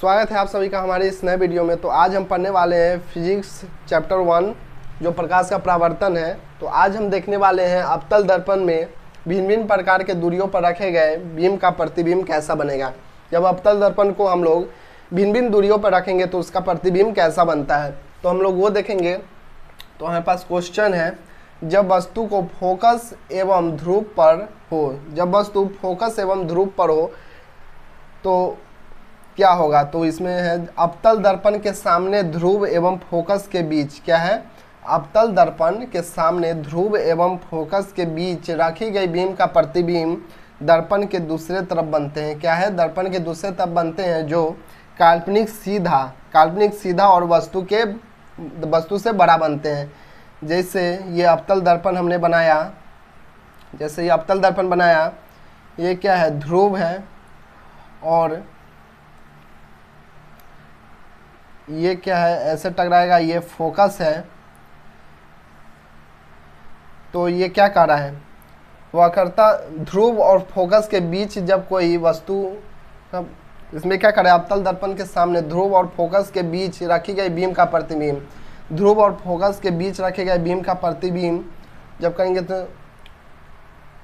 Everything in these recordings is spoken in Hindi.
स्वागत है आप सभी का हमारे इस नए वीडियो में। तो आज हम पढ़ने वाले हैं फिजिक्स चैप्टर 1 जो प्रकाश का परावर्तन है। तो आज हम देखने वाले हैं अवतल दर्पण में भिन्न भिन्न प्रकार के दूरियों पर रखे गए बीम का प्रतिबिंब कैसा बनेगा। जब अवतल दर्पण को हम लोग भिन्न भिन्न दूरियों पर रखेंगे तो उसका प्रतिबिंब कैसा बनता है, तो हम लोग वो देखेंगे। तो हमारे पास क्वेश्चन है, जब वस्तु को फोकस एवं ध्रुव पर हो, जब वस्तु फोकस एवं ध्रुव पर हो तो क्या होगा। तो इसमें है अवतल दर्पण के सामने ध्रुव एवं फोकस के बीच क्या है, अवतल दर्पण के सामने ध्रुव एवं फोकस के बीच रखी गई बीम का प्रतिबिंब दर्पण के दूसरे तरफ बनते हैं। क्या है, दर्पण के दूसरे तरफ बनते हैं जो काल्पनिक सीधा और वस्तु से बड़ा बनते हैं। जैसे ये अवतल दर्पण हमने बनाया, जैसे ये अवतल दर्पण बनाया, ये क्या है, ध्रुव है और ये क्या है, ऐसे टकराएगा, ये फोकस है। तो ये क्या कर रहा है, वक्रता ध्रुव और फोकस के बीच जब कोई वस्तु, इसमें क्या कर रहा है, अवतल दर्पण के सामने ध्रुव और फोकस के बीच रखी गई बीम का प्रतिबिंब, ध्रुव और फोकस के बीच रखे गए बीम का प्रतिबिंब जब करेंगे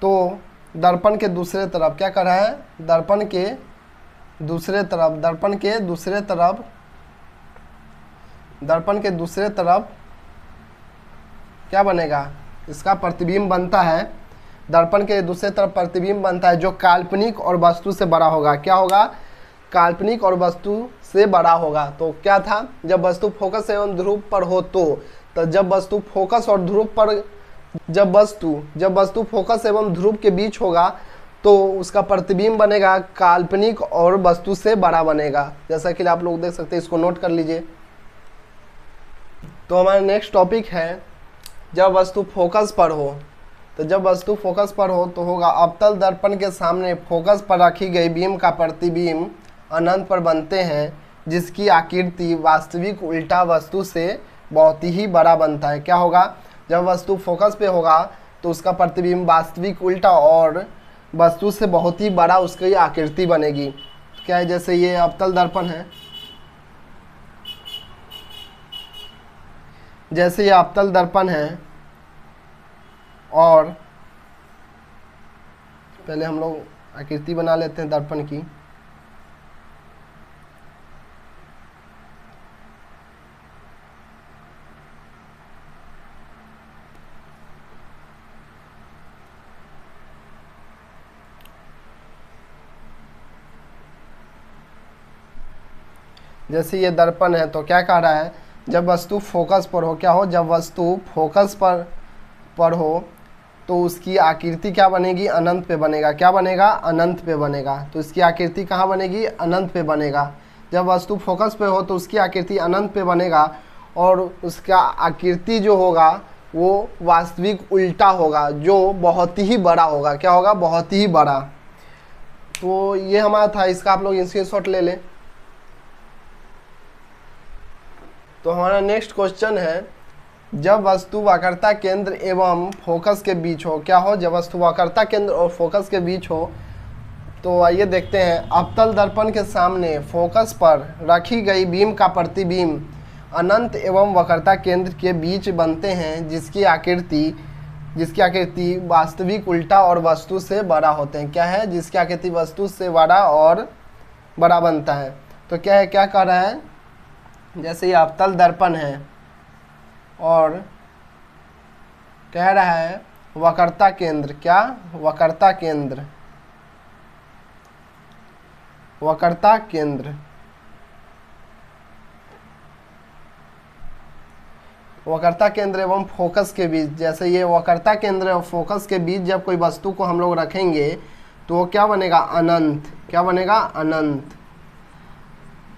तो दर्पण के दूसरे तरफ क्या कर रहा है, दर्पण के दूसरे तरफ क्या बनेगा, इसका प्रतिबिंब बनता है। दर्पण के दूसरे तरफ प्रतिबिंब बनता है जो काल्पनिक और वस्तु से बड़ा होगा। क्या होगा, काल्पनिक और वस्तु से बड़ा होगा। तो क्या था, जब वस्तु फोकस एवं ध्रुव पर हो तो जब वस्तु फोकस और ध्रुव पर, जब वस्तु फोकस एवं ध्रुव के बीच होगा तो उसका प्रतिबिंब बनेगा काल्पनिक और वस्तु से बड़ा बनेगा। जैसा कि आप लोग देख सकते हैं, इसको नोट कर लीजिए। तो हमारा नेक्स्ट टॉपिक है, जब वस्तु फोकस पर हो। तो जब वस्तु फोकस पर हो तो होगा अवतल दर्पण के सामने फोकस पर रखी गई बीम का प्रतिबिंब अनंत पर बनते हैं जिसकी आकृति वास्तविक उल्टा वस्तु से बहुत ही बड़ा बनता है। क्या होगा, जब वस्तु फोकस पे होगा तो उसका प्रतिबिंब वास्तविक उल्टा और वस्तु से बहुत ही बड़ा उसकी आकृति बनेगी। क्या है, जैसे ये अवतल दर्पण है, जैसे ये अवतल दर्पण है और पहले हम लोग आकृति बना लेते हैं दर्पण की। जैसे ये दर्पण है तो क्या कह रहा है, जब वस्तु फोकस पर हो, क्या हो, जब वस्तु फोकस पर हो तो उसकी आकृति क्या बनेगी, अनंत पे बनेगा। क्या बनेगा, अनंत पे बनेगा। तो इसकी आकृति कहाँ बनेगी, अनंत पे बनेगा। जब वस्तु फोकस पे हो तो उसकी आकृति अनंत पे बनेगा और उसका आकृति जो होगा वो वास्तविक उल्टा होगा जो बहुत ही बड़ा होगा। क्या होगा, बहुत ही बड़ा। तो ये हमारा था, इसका आप लोग स्क्रीनशॉट ले लें। तो हमारा नेक्स्ट क्वेश्चन है, जब वस्तु वक्रता केंद्र एवं फोकस के बीच हो। क्या हो, जब वस्तु वक्रता केंद्र और फोकस के बीच हो तो आइए देखते हैं। अवतल दर्पण के सामने फोकस पर रखी गई बीम का प्रतिबिंब अनंत एवं वक्रता केंद्र के बीच बनते हैं जिसकी आकृति वास्तविक उल्टा और वस्तु से बड़ा होते हैं। क्या है, जिसकी आकृति वस्तु से बड़ा और बड़ा बनता है। तो क्या है, क्या कह रहा है, जैसे ये अवतल दर्पण है और कह रहा है वक्रता केंद्र, क्या, वक्रता केंद्र एवं फोकस के बीच। जैसे ये वक्रता केंद्र और फोकस के बीच जब कोई वस्तु को हम लोग रखेंगे तो वो क्या बनेगा, अनंत। क्या बनेगा,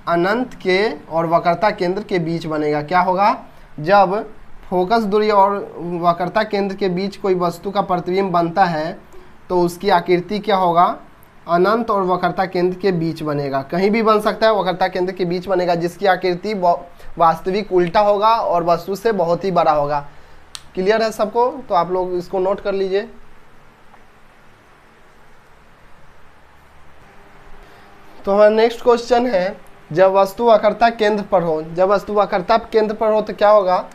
अनंत के और वक्रता केंद्र के बीच बनेगा। क्या होगा, जब फोकस दूरी और वक्रता केंद्र के बीच कोई वस्तु का प्रतिबिंब बनता है तो उसकी आकृति क्या होगा, अनंत और वक्रता केंद्र के बीच बनेगा। कहीं भी बन सकता है, वक्रता केंद्र के बीच बनेगा जिसकी आकृति वास्तविक उल्टा होगा और वस्तु से बहुत ही बड़ा होगा। क्लियर है सबको, तो आप लोग इसको नोट कर लीजिए। तो हमारा नेक्स्ट क्वेश्चन है, जब वस्तु वक्रता केंद्र पर हो, जब वस्तु वक्रता केंद्र पर हो तो क्या होगा,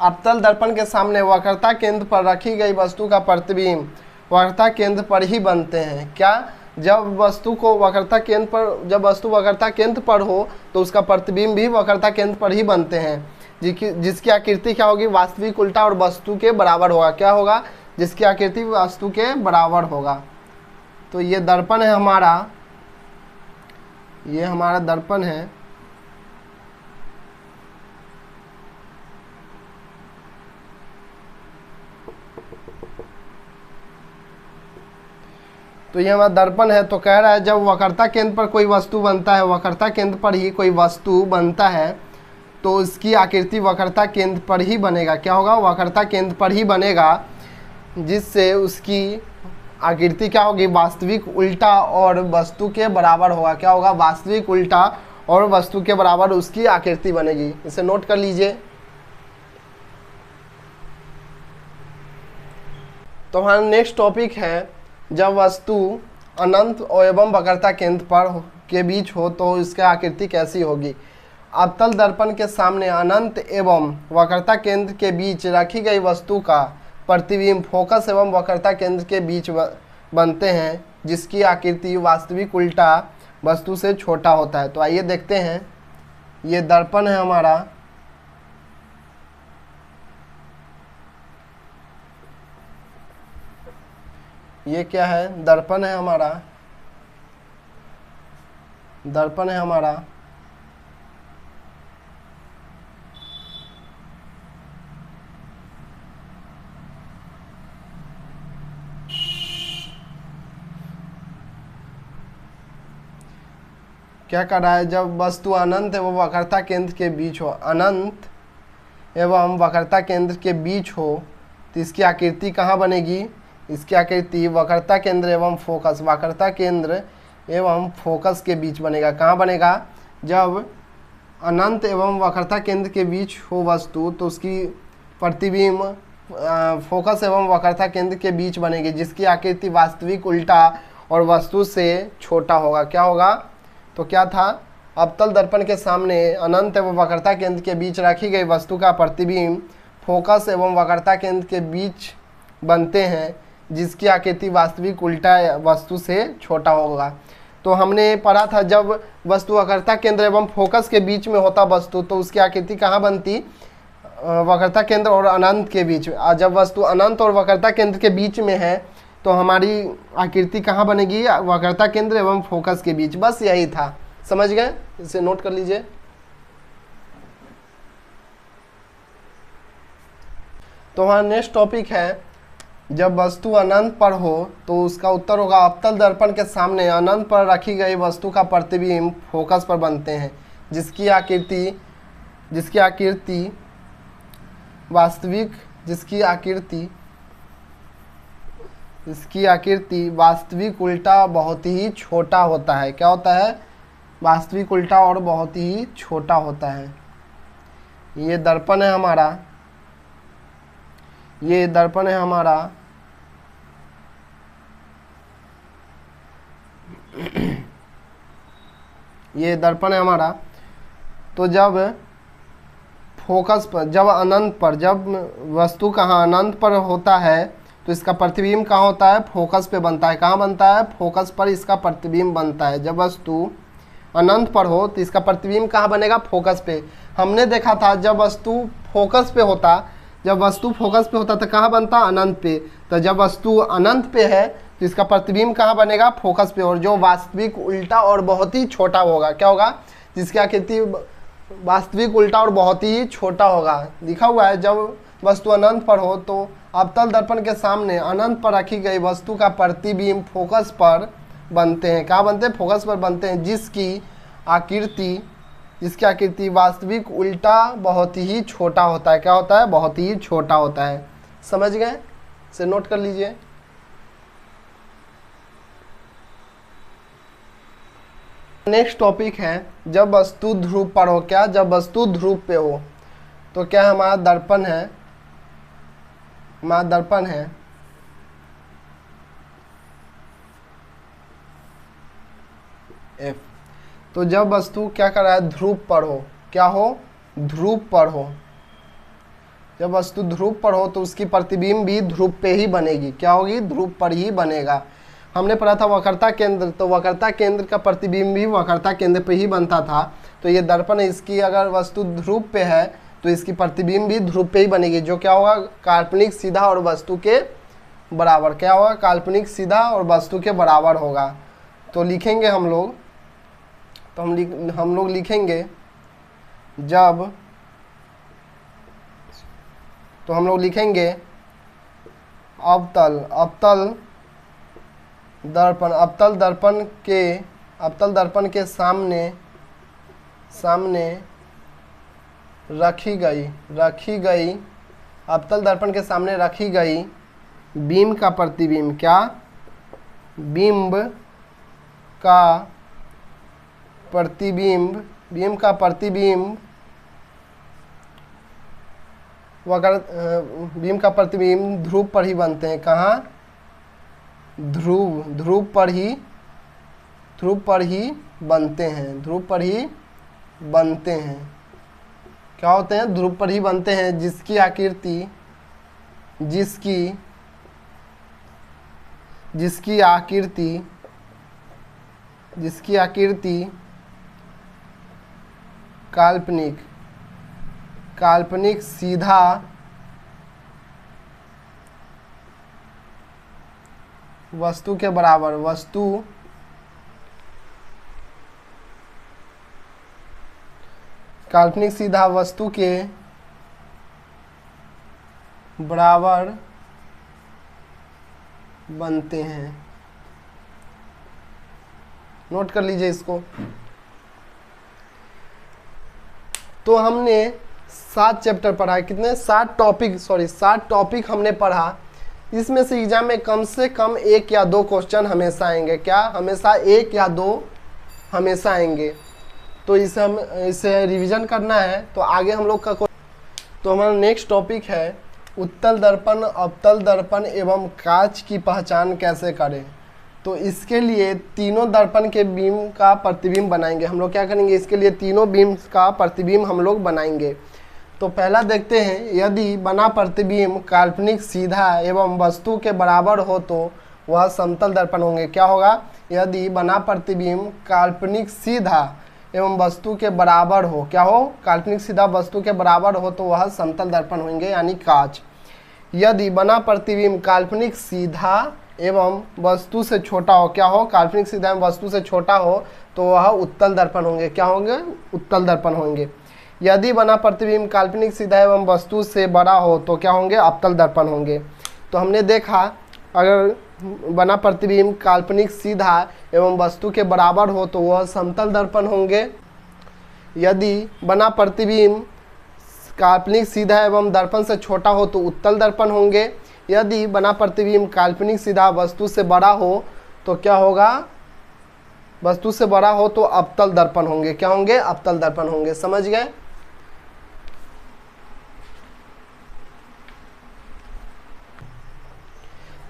अवतल दर्पण के सामने वक्रता केंद्र पर रखी गई वस्तु का प्रतिबिंब वक्रता केंद्र पर ही बनते हैं। क्या, जब वस्तु को वक्रता केंद्र पर, जब वस्तु वक्रता केंद्र पर हो तो उसका प्रतिबिंब भी वक्रता केंद्र पर ही बनते हैं, जिसकी आकृति क्या होगी, वास्तविक उल्टा और वस्तु के बराबर होगा। क्या होगा, जिसकी आकृति वस्तु के बराबर होगा। तो ये दर्पण है हमारा, ये हमारा दर्पण है। तो ये हमारा दर्पण है। तो कह रहा है जब वक्रता केंद्र पर कोई वस्तु बनता है, वक्रता केंद्र पर ही कोई वस्तु बनता है तो उसकी आकृति वक्रता केंद्र पर ही बनेगा। क्या होगा, वक्रता केंद्र पर ही बनेगा, जिससे उसकी आकृति क्या होगी, वास्तविक उल्टा और वस्तु के बराबर होगा। क्या होगा, वास्तविक उल्टा और वस्तु के बराबर उसकी आकृति बनेगी। इसे नोट कर लीजिए। तो हमारा नेक्स्ट टॉपिक है, जब वस्तु अनंत एवं वक्रता केंद्र पर के बीच हो तो इसकी आकृति कैसी होगी। अवतल दर्पण के सामने अनंत एवं वक्रता केंद्र के बीच रखी गई वस्तु का प्रतिबिंब फोकस एवं वक्रता केंद्र के बीच बनते हैं, जिसकी आकृति वास्तविक उल्टा वस्तु से छोटा होता है। तो आइए देखते हैं, ये दर्पण है हमारा, ये क्या है, दर्पण है हमारा, दर्पण है हमारा। क्या कर रहा है, जब वस्तु अनंत एवं वक्रता केंद्र के बीच हो, अनंत एवं वक्रता केंद्र के बीच हो तो इसकी आकृति कहाँ बनेगी, इसकी आकृति वक्रता केंद्र एवं फोकस, वक्रता केंद्र एवं फोकस के बीच बनेगा। कहाँ बनेगा, जब अनंत एवं वक्रता केंद्र के बीच हो वस्तु तो उसकी प्रतिबिंब फोकस एवं वक्रता केंद्र के बीच बनेगी, जिसकी आकृति वास्तविक उल्टा और वस्तु से छोटा होगा। क्या होगा, तो क्या था, अवतल दर्पण के सामने अनंत एवं वक्रता केंद्र के बीच रखी गई वस्तु का प्रतिबिंब फोकस एवं वक्रता केंद्र के बीच बनते हैं, जिसकी आकृति वास्तविक उल्टा वस्तु से छोटा होगा। तो हमने पढ़ा था जब वस्तु वक्रता केंद्र एवं फोकस के बीच में होता वस्तु तो उसकी आकृति कहाँ बनती, वक्रता केंद्र और अनंत के बीच। जब वस्तु अनंत और वक्रता केंद्र के बीच में है तो हमारी आकृति कहाँ बनेगी, वक्रता केंद्र एवं फोकस के बीच। बस यही था, समझ गए, इसे नोट कर लीजिए। तो हमारा नेक्स्ट टॉपिक है, जब वस्तु अनंत पर हो तो उसका उत्तर होगा अवतल दर्पण के सामने अनंत पर रखी गई वस्तु का प्रतिबिंब फोकस पर बनते हैं, जिसकी आकृति वास्तविक, इसकी आकृति वास्तविक उल्टा बहुत ही छोटा होता है। क्या होता है, वास्तविक उल्टा और बहुत ही छोटा होता है। ये दर्पण है हमारा, ये दर्पण है हमारा। ये दर्पण है हमारा। तो जब फोकस पर, जब अनंत पर, जब वस्तु कहाँ अनंत पर होता है तो इसका प्रतिबिंब कहाँ होता है, फोकस पे बनता है। कहाँ बनता है, फोकस पर इसका प्रतिबिंब बनता है। जब वस्तु अनंत पर हो तो इसका प्रतिबिंब कहाँ बनेगा, फोकस पे। हमने देखा था जब वस्तु फोकस पे होता, जब वस्तु फोकस पे होता तो कहाँ बनता, अनंत पे। तो जब वस्तु अनंत पे है तो इसका प्रतिबिंब कहाँ बनेगा, फोकस पे, और जो वास्तविक उल्टा और बहुत ही छोटा होगा। क्या होगा, जिसकी आकृति वास्तविक उल्टा और बहुत ही छोटा होगा। लिखा हुआ है जब वस्तु अनंत पर हो तो अवतल दर्पण के सामने अनंत पर रखी गई वस्तु का प्रतिबिंब फोकस पर बनते हैं। कहाँ बनते हैं, फोकस पर बनते हैं, जिसकी आकृति वास्तविक उल्टा बहुत ही छोटा होता है। क्या होता है, बहुत ही छोटा होता है। समझ गए, इसे नोट कर लीजिए। नेक्स्ट टॉपिक है, जब वस्तु ध्रुव पर हो। क्या, जब वस्तु ध्रुव पे हो तो क्या हमारा दर्पण है, हमारा दर्पण है। F। तो जब वस्तु क्या कर रहा है, ध्रुव पर हो, क्या हो, ध्रुव पर हो। जब वस्तु ध्रुव पर हो तो उसकी प्रतिबिंब भी ध्रुव पे ही बनेगी, क्या होगी, ध्रुव पर ही बनेगा। हमने पढ़ा था वक्रता केंद्र, तो वक्रता केंद्र का प्रतिबिंब भी वक्रता केंद्र पे ही बनता था। तो ये दर्पण है, इसकी अगर वस्तु ध्रुव पे है तो इसकी प्रतिबिंब भी ध्रुव पे ही बनेगी, जो क्या होगा, काल्पनिक सीधा और वस्तु के बराबर, क्या होगा, काल्पनिक सीधा और वस्तु के बराबर होगा। तो लिखेंगे हम लोग, तो हम लोग लिखेंगे जब, तो हम लोग लिखेंगे अवतल दर्पण के सामने रखी गई अवतल दर्पण के सामने रखी गई बीम का प्रतिबिंब, क्या, बीम का प्रतिबिंब बीम का प्रतिबिंब ध्रुव पर ही बनते हैं, कहाँ, ध्रुव पर ही बनते हैं, क्या होते हैं, ध्रुव पर ही बनते हैं, जिसकी आकृति काल्पनिक सीधा वस्तु के बराबर, काल्पनिक सीधा वस्तु के बराबर बनते हैं। नोट कर लीजिए इसको। तो हमने 7 चैप्टर पढ़ा है, कितने, 7 टॉपिक हमने पढ़ा। इसमें से एग्जाम में कम से कम 1 या 2 क्वेश्चन हमेशा आएंगे, क्या, हमेशा 1 या 2 हमेशा आएंगे। तो इसे रिवीजन करना है। तो आगे हम लोग का तो हमारा नेक्स्ट टॉपिक है उत्तल दर्पण, अवतल दर्पण एवं कांच की पहचान कैसे करें। तो इसके लिए तीनों दर्पण के बीम का प्रतिबिंब बनाएंगे हम लोग, क्या करेंगे, इसके लिए तीनों बीम का प्रतिबिंब हम लोग बनाएंगे। तो पहला देखते हैं, यदि बना प्रतिबिंब काल्पनिक सीधा एवं वस्तु के बराबर हो तो वह समतल दर्पण होंगे, क्या होगा, यदि बना प्रतिबिंब काल्पनिक सीधा एवं वस्तु के बराबर हो, क्या हो, काल्पनिक सीधा वस्तु के बराबर हो तो वह समतल दर्पण होंगे, यानी कांच। यदि बना प्रतिबिंब काल्पनिक सीधा एवं वस्तु से छोटा हो, क्या हो, काल्पनिक सीधा एवं वस्तु से छोटा हो तो वह उत्तल दर्पण होंगे, क्या होंगे, उत्तल दर्पण होंगे। यदि बना प्रतिबिंब काल्पनिक सीधा एवं वस्तु से बड़ा हो तो क्या होंगे, अवतल दर्पण होंगे। तो हमने देखा, अगर बना प्रतिबिंब काल्पनिक सीधा एवं वस्तु के बराबर हो तो वह समतल दर्पण होंगे। यदि बना प्रतिबिंब काल्पनिक सीधा एवं दर्पण से छोटा हो तो उत्तल दर्पण होंगे। यदि बना प्रतिबिंब काल्पनिक सीधा वस्तु से बड़ा हो तो क्या होगा, वस्तु से बड़ा हो तो अवतल दर्पण होंगे, क्या होंगे, अवतल दर्पण होंगे। समझ गए।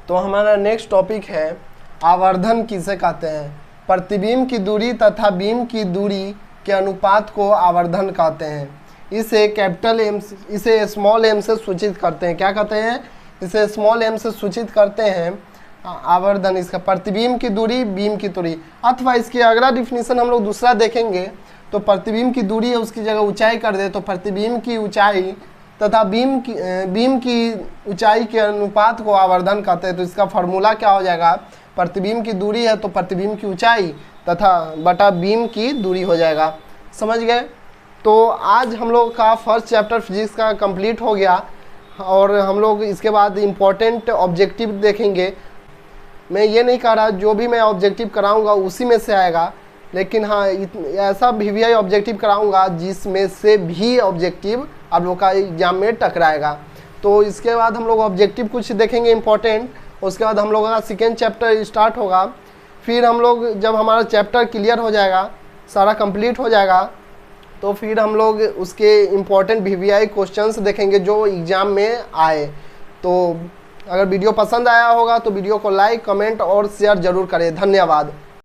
तो हमारा नेक्स्ट टॉपिक है आवर्धन किसे कहते हैं। प्रतिबिंब की दूरी तथा बीम की दूरी के अनुपात को आवर्धन कहते हैं। इसे कैपिटल एम, इसे स्मॉल एम से सूचित करते हैं, क्या कहते हैं, इसे स्मॉल एम से सूचित करते हैं आवर्धन। इसका प्रतिबिंब की दूरी, बीम की दूरी, अथवा इसकी अगला डिफिनीशन हम लोग दूसरा देखेंगे। तो प्रतिबिंब की दूरी है उसकी जगह ऊंचाई कर दे तो प्रतिबिंब की ऊंचाई तथा बीम की ऊंचाई के अनुपात को आवर्धन कहते हैं। तो इसका फॉर्मूला क्या हो जाएगा, प्रतिबिंब की दूरी है तो प्रतिबिंब की ऊंचाई तथा बटा बीम की दूरी हो जाएगा। समझ गए। तो आज हम लोग का फर्स्ट चैप्टर फिजिक्स का कंप्लीट हो गया और हम लोग इसके बाद इम्पोर्टेंट ऑब्जेक्टिव देखेंगे। मैं ये नहीं कह रहा जो भी मैं ऑब्जेक्टिव कराऊंगा उसी में से आएगा, लेकिन हाँ ऐसा VVI ऑब्जेक्टिव कराऊंगा जिसमें से भी ऑब्जेक्टिव आप लोग का एग्जाम में टकराएगा। तो इसके बाद हम लोग ऑब्जेक्टिव कुछ देखेंगे इम्पोर्टेंट, उसके बाद हम लोगों का सेकेंड चैप्टर स्टार्ट होगा। फिर हम लोग जब हमारा चैप्टर क्लियर हो जाएगा, सारा कंप्लीट हो जाएगा, तो फिर हम लोग उसके इम्पोर्टेंट VVI क्वेश्चंस देखेंगे जो एग्ज़ाम में आए। तो अगर वीडियो पसंद आया होगा तो वीडियो को लाइक, कमेंट और शेयर ज़रूर करें। धन्यवाद।